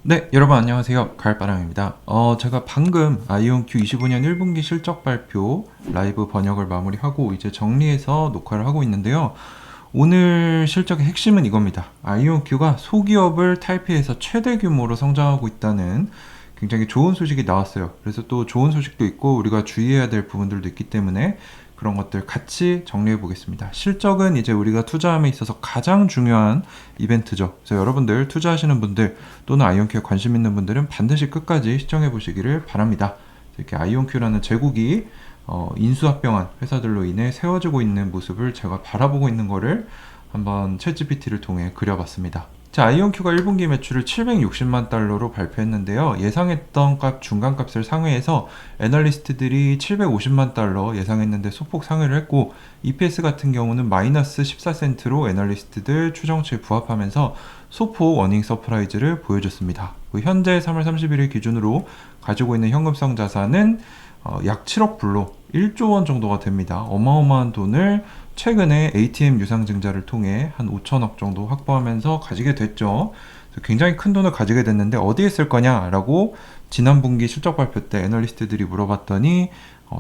네, 여러분 안녕하세요. 가을바람입니다. 제가 방금 아이온큐 25년 1분기 실적 발표 라이브 번역을 마무리하고 이제 정리해서 녹화를 하고 있는데요. 오늘 실적의 핵심은 이겁니다. 아이온큐가 소기업을 탈피해서 최대 규모로 성장하고 있다는 굉장히 좋은 소식이 나왔어요. 그래서 또 좋은 소식도 있고 우리가 주의해야 될 부분들도 있기 때문에 그런 것들 같이 정리해 보겠습니다. 실적은 이제 우리가 투자함에 있어서 가장 중요한 이벤트죠. 그래서 여러분들 투자하시는 분들 또는 아이온큐에 관심 있는 분들은 반드시 끝까지 시청해 보시기를 바랍니다. 이렇게 아이온큐라는 제국이 인수합병한 회사들로 인해 세워지고 있는 모습을 제가 바라보고 있는 거를 한번 챗GPT를 통해 그려봤습니다. 자, 아이온큐가 1분기 매출을 760만 달러로 발표했는데요. 예상했던 값 중간값을 상회해서 애널리스트들이 750만 달러 예상했는데 소폭 상회를 했고 EPS 같은 경우는 마이너스 14센트로 애널리스트들 추정치에 부합하면서 소폭 어닝 서프라이즈를 보여줬습니다. 현재 3월 31일 기준으로 가지고 있는 현금성 자산은 약 7억 불로 1조 원 정도가 됩니다. 어마어마한 돈을 최근에 ATM 유상증자를 통해 한 5천억 정도 확보하면서 가지게 됐죠. 굉장히 큰 돈을 가지게 됐는데 어디에 쓸 거냐라고 지난 분기 실적 발표 때 애널리스트들이 물어봤더니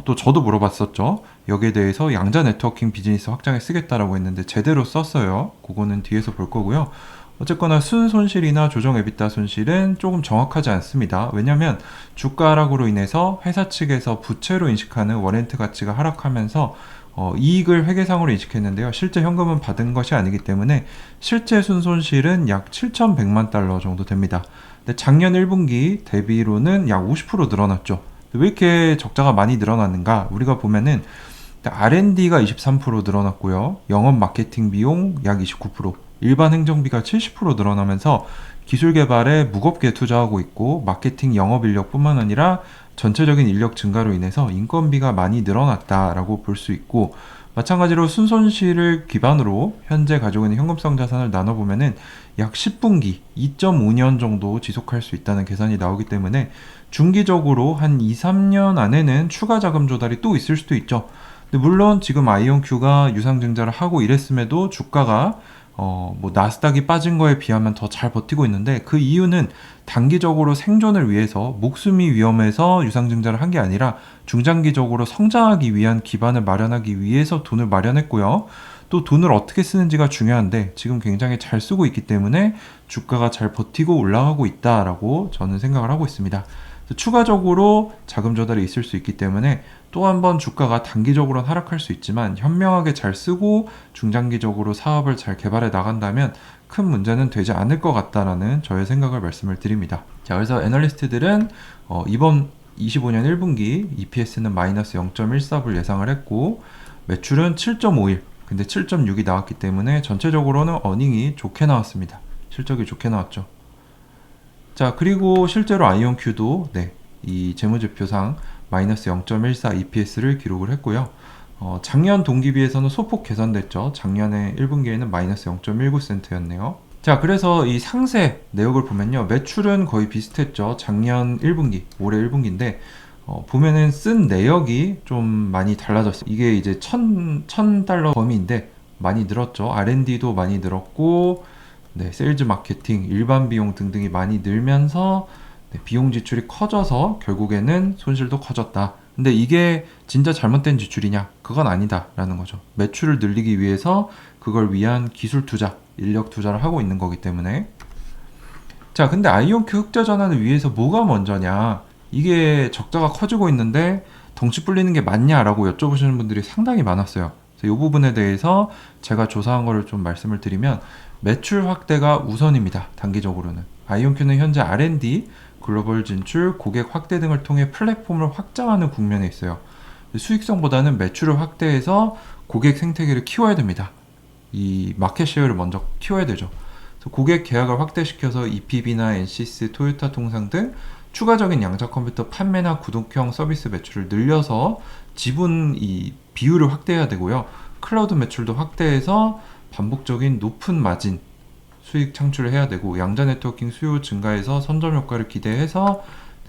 또 저도 물어봤었죠. 여기에 대해서 양자 네트워킹 비즈니스 확장에 쓰겠다라고 했는데 제대로 썼어요. 그거는 뒤에서 볼 거고요. 어쨌거나 순손실이나 조정 에비타 손실은 조금 정확하지 않습니다. 왜냐하면 주가 하락으로 인해서 회사 측에서 부채로 인식하는 워렌트 가치가 하락하면서 이익을 회계상으로 인식했는데요. 실제 현금은 받은 것이 아니기 때문에 실제 순손실은 약 7,100만 달러 정도 됩니다. 근데 작년 1분기 대비로는 약 50% 늘어났죠. 왜 이렇게 적자가 많이 늘어났는가? 우리가 보면은 R&D가 23% 늘어났고요. 영업 마케팅 비용 약 29%, 일반 행정비가 70% 늘어나면서 기술 개발에 무겁게 투자하고 있고 마케팅 영업 인력뿐만 아니라 전체적인 인력 증가로 인해서 인건비가 많이 늘어났다라고 볼 수 있고 마찬가지로 순손실을 기반으로 현재 가지고 있는 현금성 자산을 나눠보면은 약 10분기 2.5년 정도 지속할 수 있다는 계산이 나오기 때문에 중기적으로 한 2, 3년 안에는 추가 자금 조달이 또 있을 수도 있죠. 근데 물론 지금 아이온큐가 유상증자를 하고 이랬음에도 주가가 나스닥이 빠진 거에 비하면 더 잘 버티고 있는데 그 이유는 단기적으로 생존을 위해서 목숨이 위험해서 유상증자를 한 게 아니라 중장기적으로 성장하기 위한 기반을 마련하기 위해서 돈을 마련했고요. 또 돈을 어떻게 쓰는지가 중요한데 지금 굉장히 잘 쓰고 있기 때문에 주가가 잘 버티고 올라가고 있다라고 저는 생각을 하고 있습니다. 추가적으로 자금 조달이 있을 수 있기 때문에 또 한 번 주가가 단기적으로는 하락할 수 있지만 현명하게 잘 쓰고 중장기적으로 사업을 잘 개발해 나간다면 큰 문제는 되지 않을 것 같다라는 저의 생각을 말씀을 드립니다. 자, 그래서 애널리스트들은 이번 25년 1분기 EPS는 마이너스 0.14불 예상을 했고 매출은 7.51, 근데 7.6이 나왔기 때문에 전체적으로는 어닝이 좋게 나왔습니다. 실적이 좋게 나왔죠. 자, 그리고 실제로 아이온큐도 이 재무제표상 마이너스 0.14 EPS를 기록을 했고요. 작년 동기 비해서는 소폭 개선됐죠. 작년에 1분기에는 마이너스 0.19센트였네요. 자, 그래서 이 상세 내역을 보면요. 매출은 거의 비슷했죠. 작년 1분기, 올해 1분기인데 보면은 쓴 내역이 좀 많이 달라졌어요. 이게 이제 1000달러 범위인데 많이 늘었죠. R&D도 많이 늘었고 세일즈 마케팅, 일반 비용 등등이 많이 늘면서 비용 지출이 커져서 결국에는 손실도 커졌다. 근데 이게 진짜 잘못된 지출이냐? 그건 아니다 라는 거죠. 매출을 늘리기 위해서 그걸 위한 기술 투자, 인력 투자를 하고 있는 거기 때문에. 자, 근데 아이온큐 흑자 전환을 위해서 뭐가 먼저냐? 이게 적자가 커지고 있는데 덩치 불리는 게 맞냐라고 여쭤보시는 분들이 상당히 많았어요. 그래서 이 부분에 대해서 제가 조사한 거를 좀 말씀을 드리면 매출 확대가 우선입니다. 단기적으로는. 아이온큐는 현재 R&D, 글로벌 진출, 고객 확대 등을 통해 플랫폼을 확장하는 국면에 있어요. 수익성보다는 매출을 확대해서 고객 생태계를 키워야 됩니다. 이 마켓 쉐어를 먼저 키워야 되죠. 그래서 고객 계약을 확대시켜서 EPB나 NCS, 토요타 통상 등 추가적인 양자 컴퓨터 판매나 구독형 서비스 매출을 늘려서 지분 이 비율을 확대해야 되고요. 클라우드 매출도 확대해서 반복적인 높은 마진 수익 창출을 해야 되고 양자 네트워킹 수요 증가해서 선점 효과를 기대해서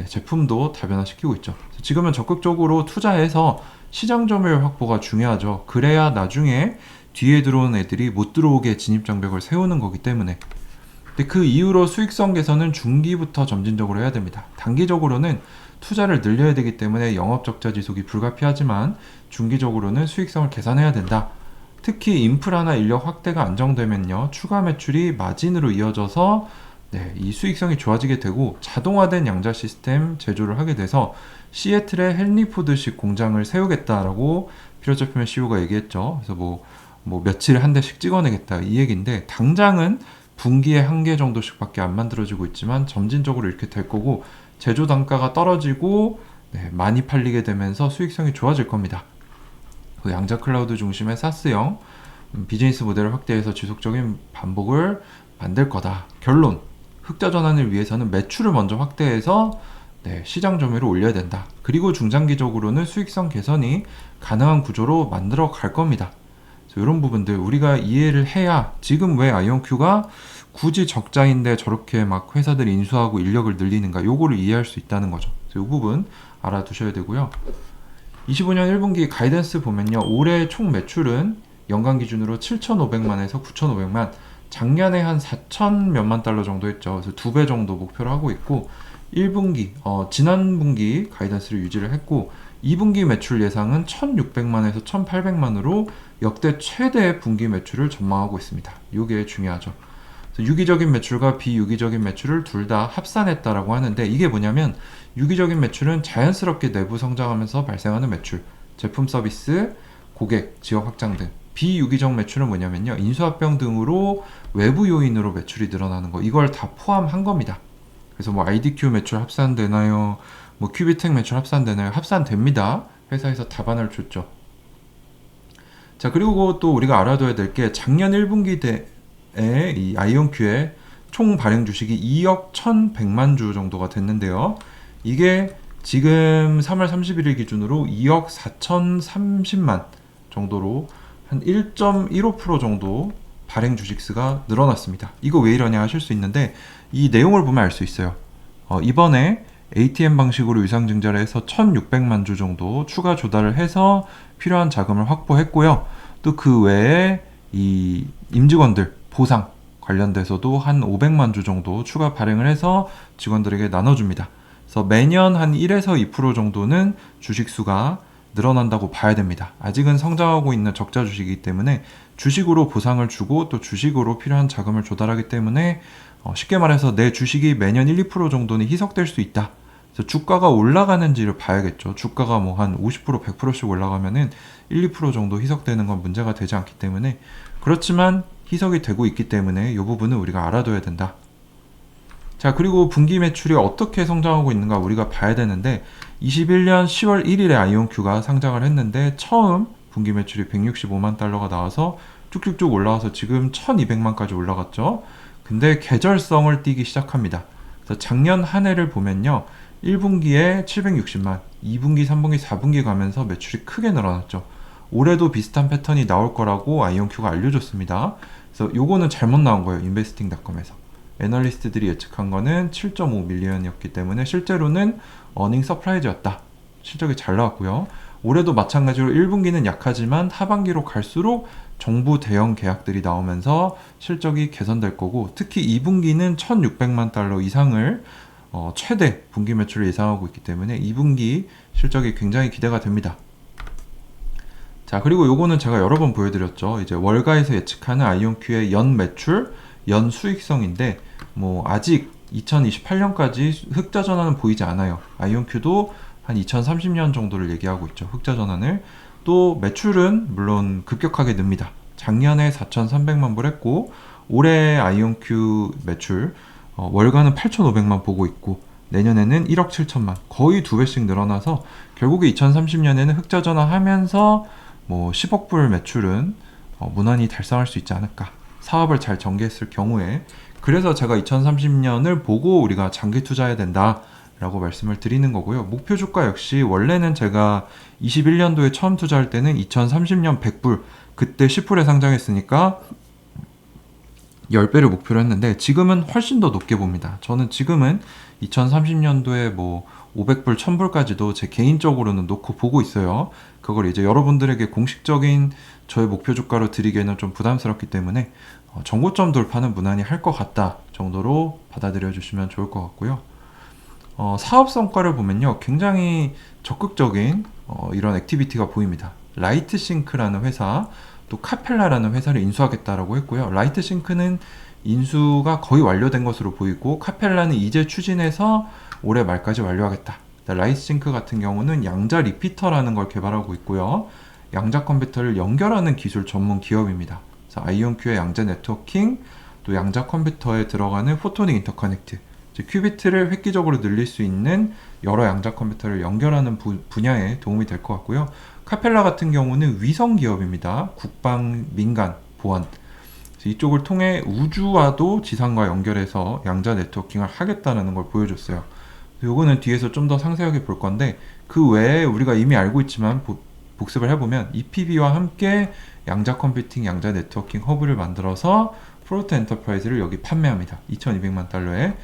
제품도 다변화시키고 있죠. 지금은 적극적으로 투자해서 시장 점유율 확보가 중요하죠. 그래야 나중에 뒤에 들어오는 애들이 못 들어오게 진입 장벽을 세우는 거기 때문에. 근데 그 이후로 수익성 개선은 중기부터 점진적으로 해야 됩니다. 단기적으로는 투자를 늘려야 되기 때문에 영업적자 지속이 불가피하지만 중기적으로는 수익성을 개선해야 된다. 특히 인프라나 인력 확대가 안정되면요, 추가 매출이 마진으로 이어져서 이 수익성이 좋아지게 되고 자동화된 양자 시스템 제조를 하게 돼서 시애틀에 헨리포드식 공장을 세우겠다라고 필요저편의 CEO가 얘기했죠. 그래서 뭐 며칠에 한 대씩 찍어내겠다 이 얘기인데, 당장은 분기에 한 개 정도씩밖에 안 만들어지고 있지만 점진적으로 이렇게 될 거고, 제조 단가가 떨어지고 많이 팔리게 되면서 수익성이 좋아질 겁니다. 그 양자 클라우드 중심의 사스형 비즈니스 모델을 확대해서 지속적인 반복을 만들 거다. 결론, 흑자 전환을 위해서는 매출을 먼저 확대해서 시장 점유율을 올려야 된다. 그리고 중장기적으로는 수익성 개선이 가능한 구조로 만들어 갈 겁니다. 그래서 이런 부분들 우리가 이해를 해야 지금 왜 아이온큐가 굳이 적자인데 저렇게 막 회사들이 인수하고 인력을 늘리는가, 요거를 이해할 수 있다는 거죠. 그래서 이 부분 알아두셔야 되고요. 25년 1분기 가이던스 보면요, 올해 총 매출은 연간 기준으로 7,500만에서 9,500만, 작년에 한 4천 몇만 달러 정도 했죠. 그래서 2배 정도 목표를 하고 있고, 1분기 지난 분기 가이던스를 유지를 했고, 2분기 매출 예상은 1,600만에서 1,800만으로 역대 최대 분기 매출을 전망하고 있습니다. 이게 중요하죠. 그래서 유기적인 매출과 비유기적인 매출을 둘 다 합산했다라고 하는데, 이게 뭐냐면 유기적인 매출은 자연스럽게 내부 성장하면서 발생하는 매출, 제품 서비스, 고객, 지역 확장 등. 비유기적 매출은 뭐냐면요, 인수합병 등으로 외부 요인으로 매출이 늘어나는 거, 이걸 다 포함한 겁니다. 그래서 뭐 IDQ 매출 합산되나요? 뭐 큐비텍 매출 합산되나요? 합산됩니다. 회사에서 답안을 줬죠. 자, 그리고 또 우리가 알아둬야 될 게, 작년 1분기 때에 이 아이온큐의 총 발행 주식이 2억 1,100만 주 정도가 됐는데요. 이게 지금 3월 31일 기준으로 2억 4,030만 정도로 한 1.15% 정도 발행 주식 수가 늘어났습니다. 이거 왜 이러냐 하실 수 있는데, 이 내용을 보면 알 수 있어요. 이번에 ATM 방식으로 유상증자를 해서 1,600만 주 정도 추가 조달을 해서 필요한 자금을 확보했고요. 또 그 외에 이 임직원들 보상 관련돼서도 한 500만 주 정도 추가 발행을 해서 직원들에게 나눠줍니다. 그래서 매년 한 1에서 2% 정도는 주식 수가 늘어난다고 봐야 됩니다. 아직은 성장하고 있는 적자 주식이기 때문에 주식으로 보상을 주고 또 주식으로 필요한 자금을 조달하기 때문에 쉽게 말해서 내 주식이 매년 1, 2% 정도는 희석될 수 있다. 그래서 주가가 올라가는지를 봐야겠죠. 주가가 뭐 한 50%, 100%씩 올라가면은 1, 2% 정도 희석되는 건 문제가 되지 않기 때문에, 그렇지만 희석이 되고 있기 때문에 이 부분은 우리가 알아둬야 된다. 자, 그리고 분기 매출이 어떻게 성장하고 있는가 우리가 봐야 되는데, 21년 10월 1일에 아이온큐가 상장을 했는데 처음 분기 매출이 165만 달러가 나와서 쭉쭉쭉 올라와서 지금 1200만까지 올라갔죠. 근데 계절성을 띠기 시작합니다. 그래서 작년 한 해를 보면요, 1분기에 760만, 2분기, 3분기, 4분기 가면서 매출이 크게 늘어났죠. 올해도 비슷한 패턴이 나올 거라고 아이온큐가 알려줬습니다. 그래서 요거는 잘못 나온 거예요, 인베스팅닷컴에서. 애널리스트들이 예측한 거는 7.5 밀리언이었기 때문에 실제로는 어닝 서프라이즈였다. 실적이 잘 나왔고요. 올해도 마찬가지로 1분기는 약하지만 하반기로 갈수록 정부 대형 계약들이 나오면서 실적이 개선될 거고, 특히 2분기는 1,600만 달러 이상을 최대 분기 매출을 예상하고 있기 때문에 2분기 실적이 굉장히 기대가 됩니다. 자, 그리고 요거는 제가 여러 번 보여드렸죠. 이제 월가에서 예측하는 아이온큐의 연 매출, 연 수익성인데, 뭐 아직 2028년까지 흑자 전환은 보이지 않아요. 아이온큐도 한 2030년 정도를 얘기하고 있죠, 흑자 전환을. 또 매출은 물론 급격하게 늡니다. 작년에 4,300만 불 했고, 올해 아이온큐 매출 월가는 8,500만 보고 있고, 내년에는 1억 7천만, 거의 2배씩 늘어나서 결국에 2030년에는 흑자 전환하면서 뭐 10억 불 매출은 무난히 달성할 수 있지 않을까, 사업을 잘 전개했을 경우에. 그래서 제가 2030년을 보고 우리가 장기 투자해야 된다 라고 말씀을 드리는 거고요. 목표 주가 역시 원래는 제가 21년도에 처음 투자할 때는 2030년 100불, 그때 10불에 상장했으니까 10배를 목표로 했는데 지금은 훨씬 더 높게 봅니다. 저는 지금은 2030년도에 뭐 500불, 1000불까지도 제 개인적으로는 놓고 보고 있어요. 그걸 이제 여러분들에게 공식적인 저의 목표 주가로 드리기에는 좀 부담스럽기 때문에 정고점 돌파는 무난히 할 것 같다 정도로 받아들여 주시면 좋을 것 같고요. 사업 성과를 보면요, 굉장히 적극적인 이런 액티비티가 보입니다. 라이트싱크라는 회사, 또 카펠라라는 회사를 인수하겠다라고 했고요. 라이트싱크는 인수가 거의 완료된 것으로 보이고, 카펠라는 이제 추진해서 올해 말까지 완료하겠다. 라이트싱크 같은 경우는 양자 리피터라는 걸 개발하고 있고요. 양자 컴퓨터를 연결하는 기술 전문 기업입니다. 그래서 아이온큐의 양자 네트워킹, 또 양자 컴퓨터에 들어가는 포토닉 인터커넥트, 큐비트를 획기적으로 늘릴 수 있는 여러 양자 컴퓨터를 연결하는 분야에 도움이 될 것 같고요. 카펠라 같은 경우는 위성 기업입니다. 국방, 민간, 보안. 이쪽을 통해 우주와도 지상과 연결해서 양자 네트워킹을 하겠다는 걸 보여줬어요. 요거는 뒤에서 좀 더 상세하게 볼 건데, 그 외에 우리가 이미 알고 있지만 복습을 해보면 EPB와 함께 양자 컴퓨팅, 양자 네트워킹 허브를 만들어서 프로토 엔터프라이즈를 여기 판매합니다. 2200만 달러에.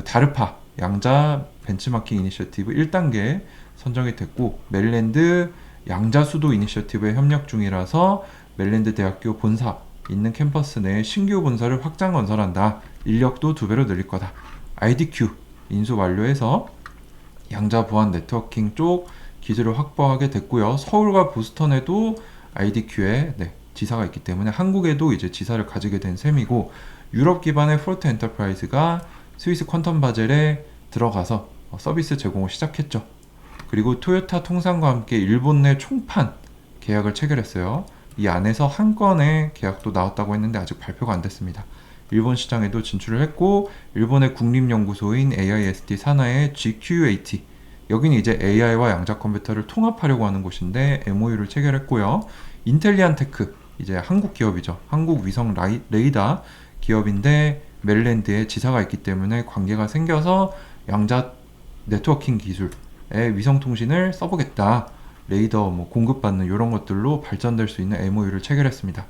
다르파 양자 벤치마킹 이니셔티브 1단계 선정이 됐고, 메릴랜드 양자 수도 이니셔티브에 협력 중이라서 메릴랜드 대학교 본사 있는 캠퍼스 내에 신규 본사를 확장 건설한다. 인력도 2배로 늘릴 거다. IDQ 인수 완료해서 양자 보안 네트워킹 쪽 기술을 확보하게 됐고요. 서울과 보스턴에도 IDQ에 지사가 있기 때문에 한국에도 이제 지사를 가지게 된 셈이고, 유럽 기반의 프로토 엔터프라이즈가 스위스 퀀텀 바젤에 들어가서 서비스 제공을 시작했죠. 그리고 토요타 통상과 함께 일본 내 총판 계약을 체결했어요. 이 안에서 한 건의 계약도 나왔다고 했는데 아직 발표가 안 됐습니다. 일본 시장에도 진출을 했고, 일본의 국립연구소인 AIST 산하의 GQAT, 여기는 이제 AI와 양자 컴퓨터를 통합하려고 하는 곳인데 MOU를 체결했고요. 인텔리안테크, 이제 한국 기업이죠. 한국 위성 레이더 기업인데 메릴랜드에 지사가 있기 때문에 관계가 생겨서 양자 네트워킹 기술의 위성 통신을 써보겠다. 레이더 공급받는 이런 것들로 발전될 수 있는 MOU를 체결했습니다.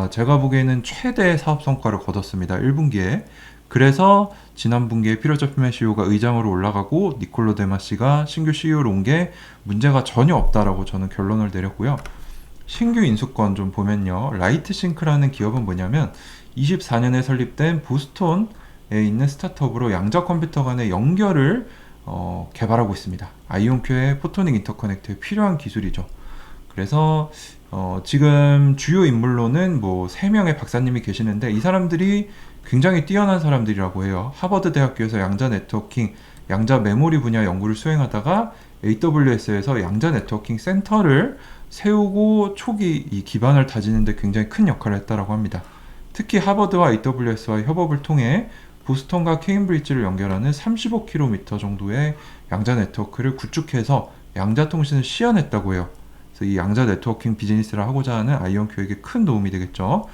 제가 보기에는 최대 사업 성과를 거뒀습니다. 1분기에. 그래서 지난 분기에 피로저 피메시오가 의장으로 올라가고 니콜로 데마시가 신규 CEO로 온 게 문제가 전혀 없다라고 저는 결론을 내렸고요. 신규 인수권 좀 보면요, 라이트싱크라는 기업은 뭐냐면 24년에 설립된 보스턴에 있는 스타트업으로 양자 컴퓨터 간의 연결을 개발하고 있습니다. 아이온큐의 포토닉 인터커넥트에 필요한 기술이죠. 그래서 지금 주요 인물로는 3명의 박사님이 계시는데, 이 사람들이 굉장히 뛰어난 사람들이라고 해요. 하버드 대학교에서 양자 네트워킹, 양자 메모리 분야 연구를 수행하다가 AWS에서 양자 네트워킹 센터를 세우고 초기 이 기반을 다지는 데 굉장히 큰 역할을 했다고 합니다. 특히 하버드와 AWS와의 협업을 통해 보스턴과 케임브리지를 연결하는 35km 정도의 양자 네트워크를 구축해서 양자 통신을 시연했다고 해요. 그래서 이 양자 네트워킹 비즈니스를 하고자 하는 아이온큐에게 큰 도움이 되겠죠.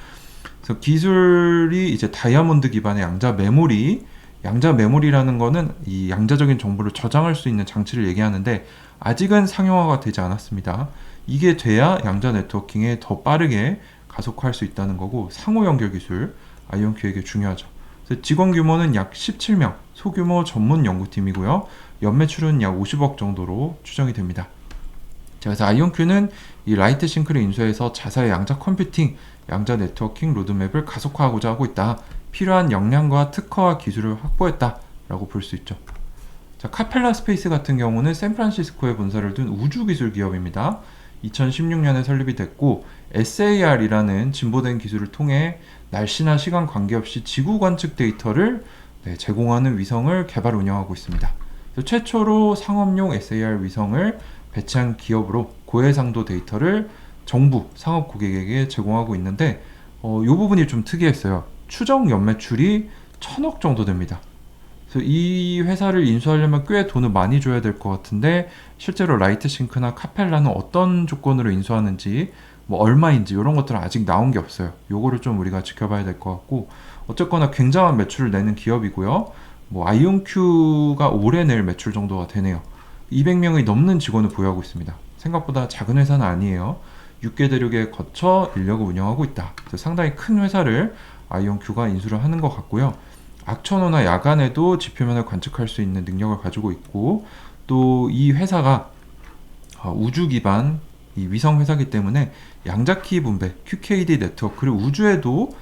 그래서 기술이 이제 다이아몬드 기반의 양자 메모리, 양자 메모리라는 거는 이 양자적인 정보를 저장할 수 있는 장치를 얘기하는데 아직은 상용화가 되지 않았습니다. 이게 돼야 양자 네트워킹에 더 빠르게 가속화할 수 있다는 거고, 상호 연결 기술 아이온큐에게 중요하죠. 그래서 직원 규모는 약 17명, 소규모 전문 연구팀이고요. 연매출은 약 50억 정도로 추정이 됩니다. 자, 그래서 아이온큐는 이 라이트싱크를 인수해서 자사의 양자 컴퓨팅, 양자 네트워킹 로드맵을 가속화하고자 하고 있다. 필요한 역량과 특허와 기술을 확보했다라고 볼 수 있죠. 자, 카펠라 스페이스 같은 경우는 샌프란시스코에 본사를 둔 우주기술 기업입니다. 2016년에 설립이 됐고, SAR이라는 진보된 기술을 통해 날씨나 시간 관계없이 지구 관측 데이터를 제공하는 위성을 개발 운영하고 있습니다. 최초로 상업용 SAR 위성을 배치한 기업으로 고해상도 데이터를 정부, 상업 고객에게 제공하고 있는데, 이 부분이 좀 특이했어요. 추정 연매출이 1000억 정도 됩니다. 그래서 이 회사를 인수하려면 꽤 돈을 많이 줘야 될 것 같은데, 실제로 라이트싱크나 카펠라는 어떤 조건으로 인수하는지, 얼마인지 이런 것들은 아직 나온 게 없어요. 요거를 좀 우리가 지켜봐야 될 것 같고, 어쨌거나 굉장한 매출을 내는 기업이고요. 아이온큐가 올해 낼 매출 정도가 되네요. 200명이 넘는 직원을 보유하고 있습니다. 생각보다 작은 회사는 아니에요. 6개 대륙에 거쳐 인력을 운영하고 있다. 그래서 상당히 큰 회사를 아이온큐가 인수를 하는 것 같고요. 악천후나 야간에도 지표면을 관측할 수 있는 능력을 가지고 있고, 또 이 회사가 우주 기반 이 위성 회사이기 때문에 양자키 분배 QKD 네트워크를 우주에도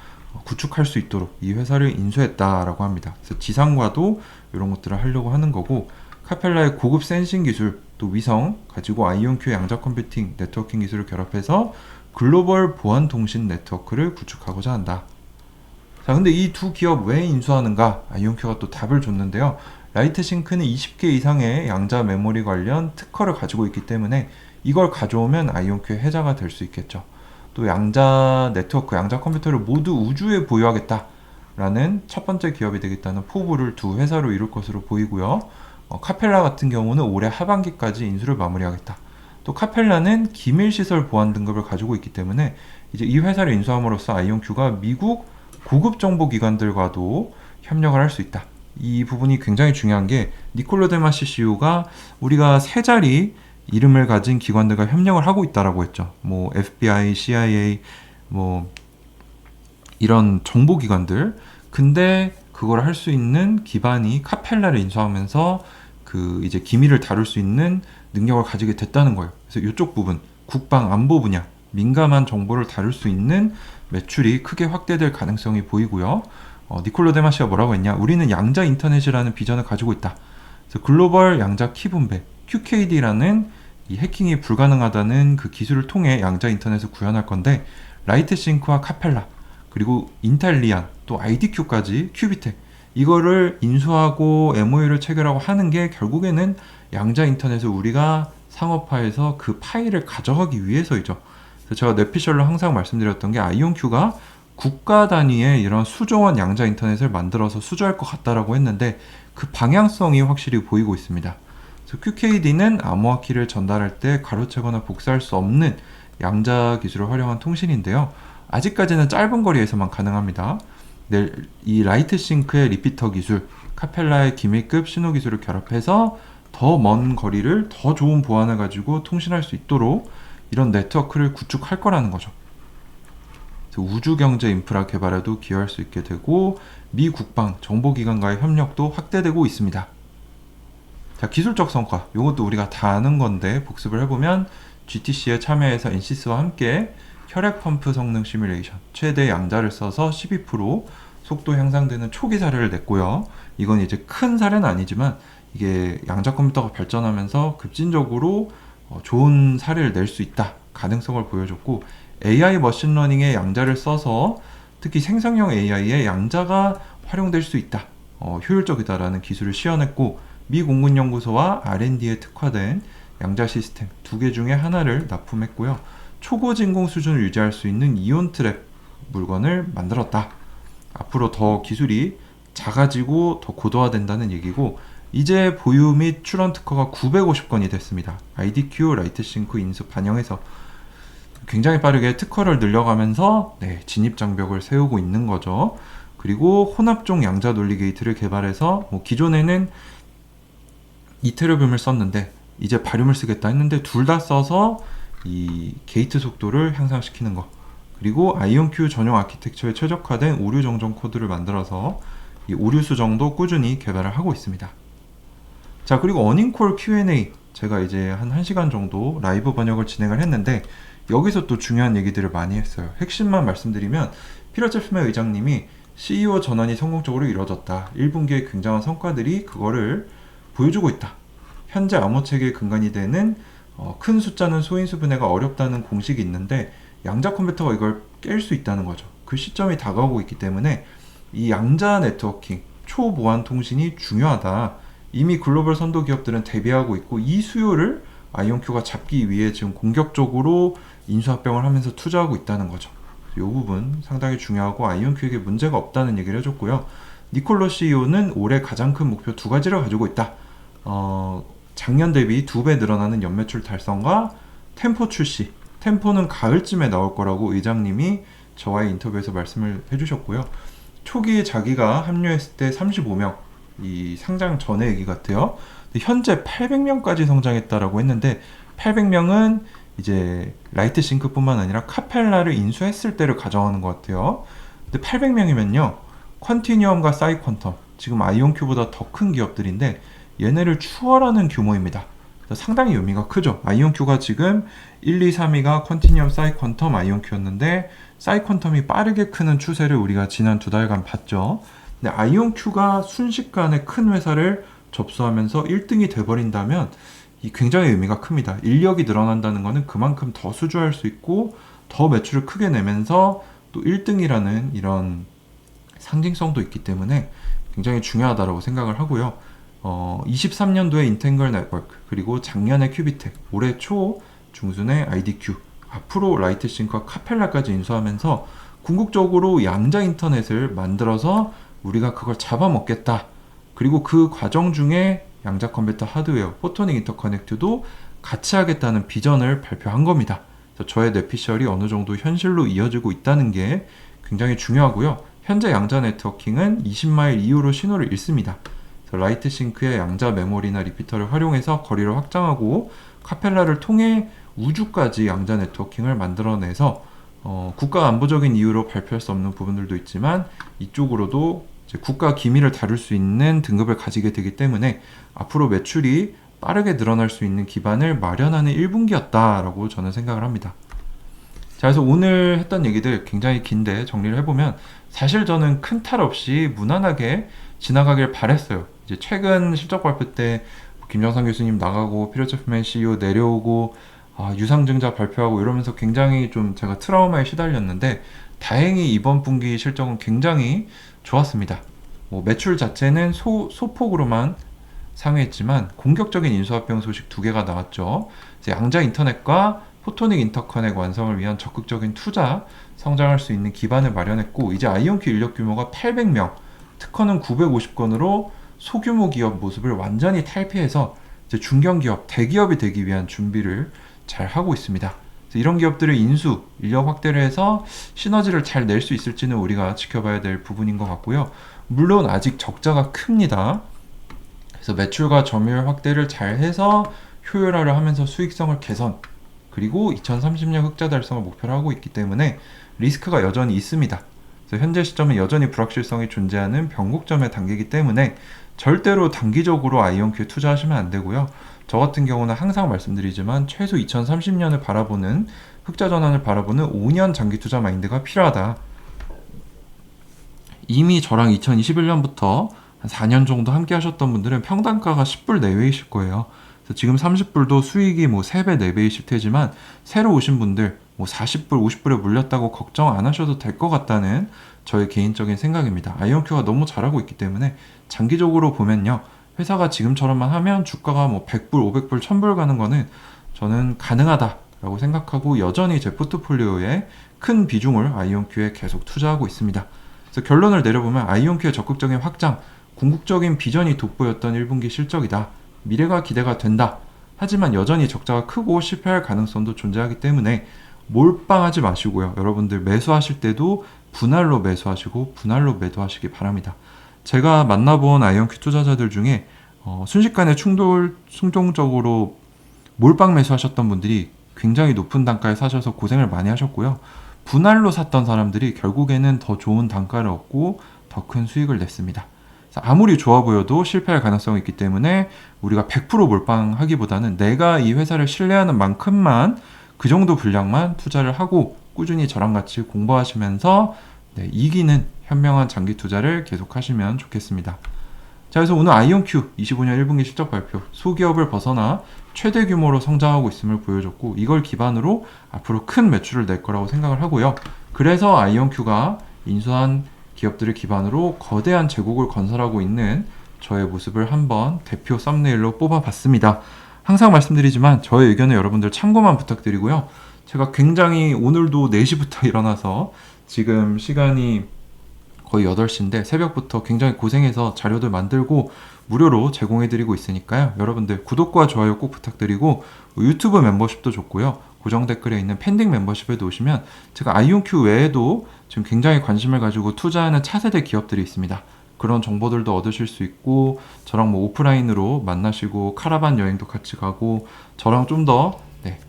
구축할 수 있도록 이 회사를 인수했다라고 합니다. 그래서 지상과도 이런 것들을 하려고 하는 거고, 카펠라의 고급 센싱 기술, 또 위성 가지고 아이온큐 양자 컴퓨팅 네트워킹 기술을 결합해서 글로벌 보안 통신 네트워크를 구축하고자 한다. 자, 근데 이 두 기업 왜 인수하는가? 아이온큐가 또 답을 줬는데요. 라이트싱크는 20개 이상의 양자 메모리 관련 특허를 가지고 있기 때문에 이걸 가져오면 아이온큐의 해자가 될 수 있겠죠. 또 양자 네트워크, 양자 컴퓨터를 모두 우주에 보유하겠다라는 첫 번째 기업이 되겠다는 포부를 두 회사로 이룰 것으로 보이고요. 카펠라 같은 경우는 올해 하반기까지 인수를 마무리하겠다. 또 카펠라는 기밀시설 보안 등급을 가지고 있기 때문에 이제 이 회사를 인수함으로써 아이온큐가 미국 고급 정보기관들과도 협력을 할 수 있다. 이 부분이 굉장히 중요한 게, 니콜로 데마시 CEO가 우리가 세 자리 이름을 가진 기관들과 협력을 하고 있다라고 했죠. 뭐 FBI, CIA, 뭐 이런 정보기관들. 근데 그걸 할 수 있는 기반이 카펠라를 인수하면서 그 이제 기밀을 다룰 수 있는 능력을 가지게 됐다는 거예요. 그래서 이쪽 부분, 국방 안보 분야, 민감한 정보를 다룰 수 있는 매출이 크게 확대될 가능성이 보이고요. 니콜로 데마시가 뭐라고 했냐? 우리는 양자 인터넷이라는 비전을 가지고 있다. 그래서 글로벌 양자 키 분배, QKD라는 이 해킹이 불가능하다는 그 기술을 통해 양자 인터넷을 구현할 건데, 라이트싱크와 카펠라, 그리고 인텔리안, 또 IDQ까지 큐비텍, 이거를 인수하고 MOU를 체결하고 하는 게 결국에는 양자 인터넷을 우리가 상업화해서 그 파일을 가져가기 위해서이죠. 그래서 제가 뇌피셜로 항상 말씀드렸던 게, 아이온큐가 국가 단위의 이런 수조원 양자 인터넷을 만들어서 수주할 것 같다라고 했는데 그 방향성이 확실히 보이고 있습니다. 그래서 QKD는 암호화 키를 전달할 때 가로채거나 복사할 수 없는 양자 기술을 활용한 통신인데요. 아직까지는 짧은 거리에서만 가능합니다. 이 라이트싱크의 리피터 기술, 카펠라의 기밀급 신호 기술을 결합해서 더 먼 거리를 더 좋은 보안을 가지고 통신할 수 있도록 이런 네트워크를 구축할 거라는 거죠. 우주경제 인프라 개발에도 기여할 수 있게 되고, 미 국방 정보기관과의 협력도 확대되고 있습니다. 자, 기술적 성과, 이것도 우리가 다 아는 건데 복습을 해보면, GTC에 참여해서 NCS와 함께 혈액 펌프 성능 시뮬레이션, 최대 양자를 써서 12% 속도 향상되는 초기 사례를 냈고요. 이건 이제 큰 사례는 아니지만 이게 양자 컴퓨터가 발전하면서 급진적으로 좋은 사례를 낼 수 있다, 가능성을 보여줬고, AI 머신러닝의 양자를 써서 특히 생성형 AI의 양자가 활용될 수 있다, 효율적이다라는 기술을 시연했고, 미 공군연구소와 R&D에 특화된 양자 시스템 2개 중에 하나를 납품했고요. 초고진공 수준을 유지할 수 있는 이온 트랩 물건을 만들었다. 앞으로 더 기술이 작아지고 더 고도화된다는 얘기고, 이제 보유 및 출원 특허가 950건이 됐습니다. IDQ 라이트싱크 인수 반영해서 굉장히 빠르게 특허를 늘려가면서 진입 장벽을 세우고 있는 거죠. 그리고 혼합종 양자 논리 게이트를 개발해서 기존에는 이테르뷴을 썼는데 이제 바륨을 쓰겠다 했는데 둘 다 써서 이 게이트 속도를 향상시키는 거, 그리고 아이온큐 전용 아키텍처에 최적화된 오류 정정 코드를 만들어서 이 오류 수정도 꾸준히 개발을 하고 있습니다. 자, 그리고 어닝콜 Q&A, 제가 이제 한 1시간 정도 라이브 번역을 진행을 했는데 여기서 또 중요한 얘기들을 많이 했어요. 핵심만 말씀드리면, 피터 제프맨 의장님이 CEO 전환이 성공적으로 이루어졌다. 1분기에 굉장한 성과들이 그거를 보여주고 있다. 현재 암호체계의 근간이 되는 큰 숫자는 소인수 분해가 어렵다는 공식이 있는데 양자 컴퓨터가 이걸 깰 수 있다는 거죠. 그 시점이 다가오고 있기 때문에 이 양자 네트워킹, 초보안 통신이 중요하다. 이미 글로벌 선도 기업들은 대비하고 있고, 이 수요를 아이온큐가 잡기 위해 지금 공격적으로 인수합병을 하면서 투자하고 있다는 거죠. 이 부분 상당히 중요하고 아이온큐에게 문제가 없다는 얘기를 해줬고요. 니콜로 CEO는 올해 가장 큰 목표 2가지를 가지고 있다. 작년 대비 2배 늘어나는 연매출 달성과 템포 출시. 템포는 가을쯤에 나올 거라고 의장님이 저와의 인터뷰에서 말씀을 해주셨고요. 초기에 자기가 합류했을 때 35명, 이 상장 전의 얘기 같아요. 현재 800명까지 성장했다라고 했는데 800명은 이제 라이트싱크뿐만 아니라 카펠라를 인수했을 때를 가정하는 것 같아요. 근데 800명이면요. 컨티뉴엄과 사이퀀텀, 지금 아이온큐보다 더 큰 기업들인데 얘네를 추월하는 규모입니다. 그래서 상당히 의미가 크죠. 아이온큐가 지금 1, 2, 3위가 컨티뉴엄, 사이퀀텀, 아이온큐였는데 사이퀀텀이 빠르게 크는 추세를 우리가 지난 2달간 봤죠. 근데 아이온큐가 순식간에 큰 회사를 접수하면서 1등이 돼버린다면 이 굉장히 의미가 큽니다. 인력이 늘어난다는 것은 그만큼 더 수주할 수 있고 더 매출을 크게 내면서 또 1등이라는 이런 상징성도 있기 때문에 굉장히 중요하다고 생각을 하고요. 23년도에 인텐글 네트워크, 그리고 작년에 큐비텍, 올해 초 중순에 IDQ, 앞으로 라이트싱크와 카펠라까지 인수하면서 궁극적으로 양자 인터넷을 만들어서 우리가 그걸 잡아먹겠다. 그리고 그 과정 중에 양자 컴퓨터 하드웨어, 포토닉 인터커넥트도 같이 하겠다는 비전을 발표한 겁니다. 그래서 저의 뇌피셜이 어느 정도 현실로 이어지고 있다는 게 굉장히 중요하고요. 현재 양자 네트워킹은 20마일 이후로 신호를 잃습니다. 그래서 라이트싱크의 양자 메모리나 리피터를 활용해서 거리를 확장하고 카펠라를 통해 우주까지 양자 네트워킹을 만들어내서 국가 안보적인 이유로 발표할 수 없는 부분들도 있지만 이쪽으로도 이제 국가 기밀을 다룰 수 있는 등급을 가지게 되기 때문에 앞으로 매출이 빠르게 늘어날 수 있는 기반을 마련하는 1분기였다라고 저는 생각을 합니다. 자, 그래서 오늘 했던 얘기들 굉장히 긴데 정리를 해보면 사실 저는 큰 탈 없이 무난하게 지나가길 바랬어요. 이제 최근 실적 발표 때 김정상 교수님 나가고 피터제프맨 CEO 내려오고 유상증자 발표하고 이러면서 굉장히 좀 제가 트라우마에 시달렸는데 다행히 이번 분기 실적은 굉장히 좋았습니다. 매출 자체는 소폭으로만 상회했지만 공격적인 인수합병 소식 2개가 나왔죠. 이제 양자 인터넷과 포토닉 인터커넥 완성을 위한 적극적인 투자, 성장할 수 있는 기반을 마련했고 이제 아이온큐 인력 규모가 800명, 특허는 950건으로 소규모 기업 모습을 완전히 탈피해서 이제 중견기업, 대기업이 되기 위한 준비를 잘 하고 있습니다. 이런 기업들을 인수, 인력 확대를 해서 시너지를 잘 낼 수 있을지는 우리가 지켜봐야 될 부분인 것 같고요. 물론 아직 적자가 큽니다. 그래서 매출과 점유율 확대를 잘 해서 효율화를 하면서 수익성을 개선, 그리고 2030년 흑자 달성을 목표로 하고 있기 때문에 리스크가 여전히 있습니다. 그래서 현재 시점은 여전히 불확실성이 존재하는 변곡점의 단계이기 때문에 절대로 단기적으로 아이온큐에 투자하시면 안 되고요. 저 같은 경우는 항상 말씀드리지만 최소 2030년을 바라보는 흑자 전환을 바라보는 5년 장기 투자 마인드가 필요하다. 이미 저랑 2021년부터 한 4년 정도 함께 하셨던 분들은 평단가가 10불 내외이실 거예요. 그래서 지금 30불도 수익이 3배, 4배이실 테지만 새로 오신 분들 40불, 50불에 물렸다고 걱정 안 하셔도 될 것 같다는 저의 개인적인 생각입니다. 아이온큐가 너무 잘하고 있기 때문에 장기적으로 보면요. 회사가 지금처럼만 하면 주가가 100불, 500불, 1000불 가는 거는 저는 가능하다라고 생각하고 여전히 제 포트폴리오에 큰 비중을 아이온큐에 계속 투자하고 있습니다. 그래서 결론을 내려보면 아이온큐의 적극적인 확장, 궁극적인 비전이 돋보였던 1분기 실적이다. 미래가 기대가 된다. 하지만 여전히 적자가 크고 실패할 가능성도 존재하기 때문에 몰빵하지 마시고요. 여러분들 매수하실 때도 분할로 매수하시고 분할로 매도하시기 바랍니다. 제가 만나본 아이온큐 투자자들 중에 순식간에 충동적으로 몰빵 매수하셨던 분들이 굉장히 높은 단가에 사셔서 고생을 많이 하셨고요. 분할로 샀던 사람들이 결국에는 더 좋은 단가를 얻고 더 큰 수익을 냈습니다. 아무리 좋아 보여도 실패할 가능성이 있기 때문에 우리가 100% 몰빵하기보다는 내가 이 회사를 신뢰하는 만큼만 그 정도 분량만 투자를 하고 꾸준히 저랑 같이 공부하시면서 이기는 현명한 장기 투자를 계속 하시면 좋겠습니다. 자, 그래서 오늘 아이온큐 25년 1분기 실적 발표, 소기업을 벗어나 최대 규모로 성장하고 있음을 보여줬고 이걸 기반으로 앞으로 큰 매출을 낼 거라고 생각을 하고요. 그래서 아이온큐가 인수한 기업들을 기반으로 거대한 제국을 건설하고 있는 저의 모습을 한번 대표 썸네일로 뽑아봤습니다. 항상 말씀드리지만 저의 의견은 여러분들 참고만 부탁드리고요. 제가 굉장히 오늘도 4시부터 일어나서 지금 시간이 거의 8시인데 새벽부터 굉장히 고생해서 자료들 만들고 무료로 제공해드리고 있으니까요. 여러분들 구독과 좋아요 꼭 부탁드리고 유튜브 멤버십도 좋고요. 고정 댓글에 있는 펜딩 멤버십에도 오시면 제가 아이온큐 외에도 지금 굉장히 관심을 가지고 투자하는 차세대 기업들이 있습니다. 그런 정보들도 얻으실 수 있고 저랑 오프라인으로 만나시고 카라반 여행도 같이 가고 저랑 좀 더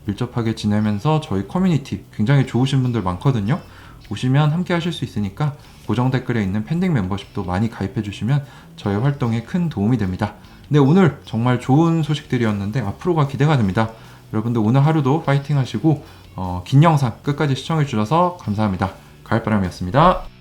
밀접하게 지내면서 저희 커뮤니티 굉장히 좋으신 분들 많거든요. 오시면 함께 하실 수 있으니까 고정 댓글에 있는 팬딩 멤버십도 많이 가입해 주시면 저의 활동에 큰 도움이 됩니다. 네, 오늘 정말 좋은 소식들이었는데 앞으로가 기대가 됩니다. 여러분들 오늘 하루도 파이팅 하시고 긴 영상 끝까지 시청해 주셔서 감사합니다. 가을바람이었습니다.